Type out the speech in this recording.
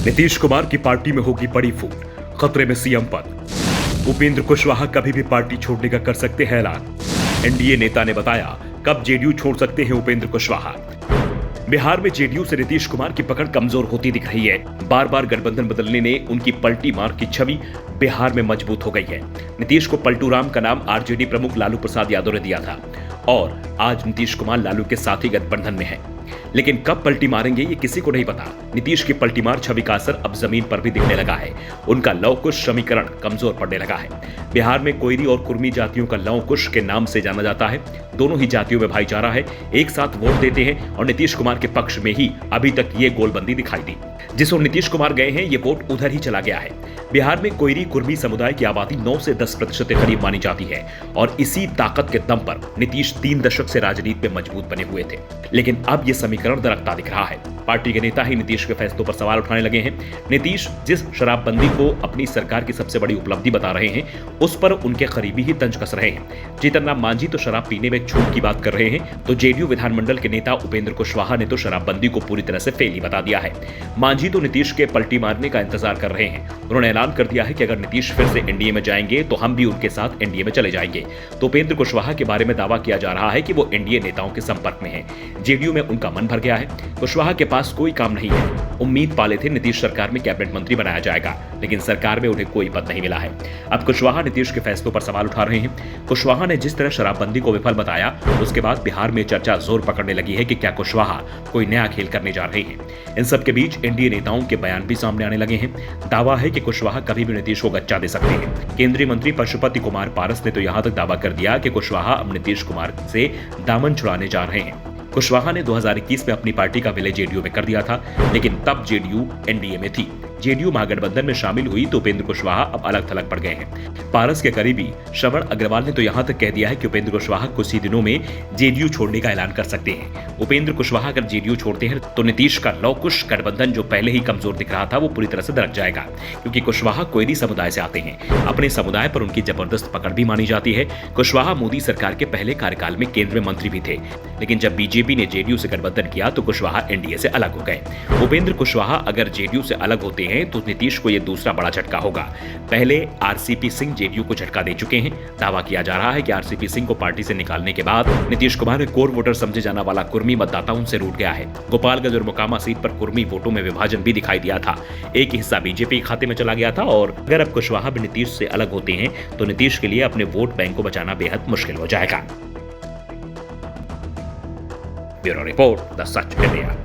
नीतीश कुमार की पार्टी में होगी बड़ी फूट, खतरे में सीएम पद। उपेंद्र कुशवाहा कभी भी पार्टी छोड़ने का कर सकते हैं ऐलान। एनडीए नेता ने बताया कब जेडीयू छोड़ सकते हैं उपेंद्र कुशवाहा। बिहार में जेडीयू से नीतीश कुमार की पकड़ कमजोर होती दिख रही है। बार बार गठबंधन बदलने ने उनकी पलटी मार की छवि बिहार में मजबूत हो गई है। नीतीश को पलटू राम का नाम आरजेडी प्रमुख लालू प्रसाद यादव ने दिया था और आज नीतीश कुमार लालू के साथ ही गठबंधन में है, लेकिन कब पलटी मारेंगे ये किसी को नहीं पता। नीतीश की पलटी मार छवि का असर अब जमीन पर भी दिखने लगा है। उनका लव कुश समीकरण कमजोर पड़ने लगा है। बिहार में कोयरी और कुर्मी जातियों का लव कुश के नाम से जाना जाता है। दोनों ही जातियों में भाईचारा है, एक साथ वोट देते हैं और नीतीश कुमार के पक्ष में ही अभी तक ये गोलबंदी दिखाई दी। जिस ओर नीतीश कुमार गए हैं ये वोट उधर ही चला गया है। बिहार में कोयरी कुर्मी समुदाय की आबादी 9 से 10% के करीब मानी जाती है और इसी ताकत के दम पर नीतीश 3 दशक से राजनीति में मजबूत बने हुए थे, लेकिन अब ये समीकरण दरकता दिख रहा है। पार्टी के नेता ही नीतीश के फैसलों पर सवाल उठाने लगे हैं। नीतीश जिस शराबबंदी को अपनी सरकार की सबसे बड़ी उपलब्धि बता रहे हैं, उस पर उनके करीबी ही तंज कस रहे हैं। जीतन राम मांझी तो शराब पीने में छूट की बात कर रहे हैं, तो जेडीयू विधानमंडल के नेता उपेंद्र कुशवाहा ने तो शराबबंदी को पूरी तरह से फेल ही बता दिया है। मांझी तो नीतीश के पलटी मारने का इंतजार कर रहे हैं। उन्होंने ऐलान कर दिया है कि अगर नीतीश फिर से एनडीए में जाएंगे तो हम भी उनके साथ एनडीए में चले जाएंगे। तो उपेंद्र कुशवाहा के बारे में दावा किया जा रहा है कि वो एनडीए नेताओं के संपर्क में हैं। जेडीयू में उनका मन भर गया है। कुशवाहा के पास कोई काम नहीं है। उम्मीद पाले थे नीतीश सरकार में कैबिनेट मंत्री बनाया जाएगा, लेकिन सरकार में उन्हें कोई पद नहीं मिला है। अब कुशवाहा नीतीश के फैसलों पर सवाल उठा रहे हैं। कुशवाहा ने जिस तरह शराबबंदी को विफल बताया, उसके बाद बिहार में चर्चा जोर पकड़ने लगी है कि क्या कुशवाहा कोई नया खेल करने जा रहे हैं। इन सब के बीच एनडीए नेताओं के बयान भी सामने आने लगे हैं। दावा है कि कुशवाहा कभी भी नीतीश को गच्चा दे सकते हैं। केंद्रीय मंत्री पशुपति कुमार पारस ने तो यहां तक दावा कर दिया कि कुशवाहा अब नीतीश कुमार से दामन छुड़ाने जा रहे हैं। कुशवाहा ने 2021 में अपनी पार्टी का विलय जेडीयू में कर दिया था, लेकिन तब जेडीयू एनडीए में थी। जेडीयू महागठबंधन में शामिल हुई तो उपेंद्र कुशवाहा अब अलग थलग पड़ गए हैं। पारस के करीबी श्रवण अग्रवाल ने तो यहां तक कह दिया है कि उपेंद्र कुशवाहा कुछ ही दिनों में जेडीयू छोड़ने का ऐलान कर सकते हैं। उपेंद्र कुशवाहा अगर जेडीयू छोड़ते हैं तो नीतीश का लव कुश गठबंधन जो पहले ही कमजोर दिख रहा था वो पूरी तरह से दरक जाएगा, क्योंकि कुशवाहा कोयरी समुदाय से आते हैं। अपने समुदाय पर उनकी जबरदस्त पकड़ भी मानी जाती है। कुशवाहा मोदी सरकार के पहले कार्यकाल में केंद्रीय मंत्री भी थे, लेकिन जब बीजेपी ने जेडीयू से गठबंधन किया तो कुशवाहा एनडीए से अलग हो गए। उपेंद्र कुशवाहा अगर जेडीयू से अलग होते हैं तो नीतीश को यह दूसरा बड़ा झटका होगा। पहले आरसीपी सिंह जेडीयू को झटका दे चुके हैं। दावा किया जा रहा है कि आरसीपी सिंह को पार्टी से निकालने के बाद नीतीश कुमार ने कोर वोटर समझे जाने वाला कुर्मी मतदाताओं से रूठ गया है। गोपालगंज और मोकामा सीट पर कुर्मी वोटों में विभाजन भी दिखाई दिया था। एक हिस्सा बीजेपी खाते में चला गया था और अगर अब कुशवाहा भी नीतीश से अलग होते हैं तो नीतीश के लिए अपने वोट बैंक को बचाना बेहद मुश्किल हो जाएगा। Bureau report, the such India.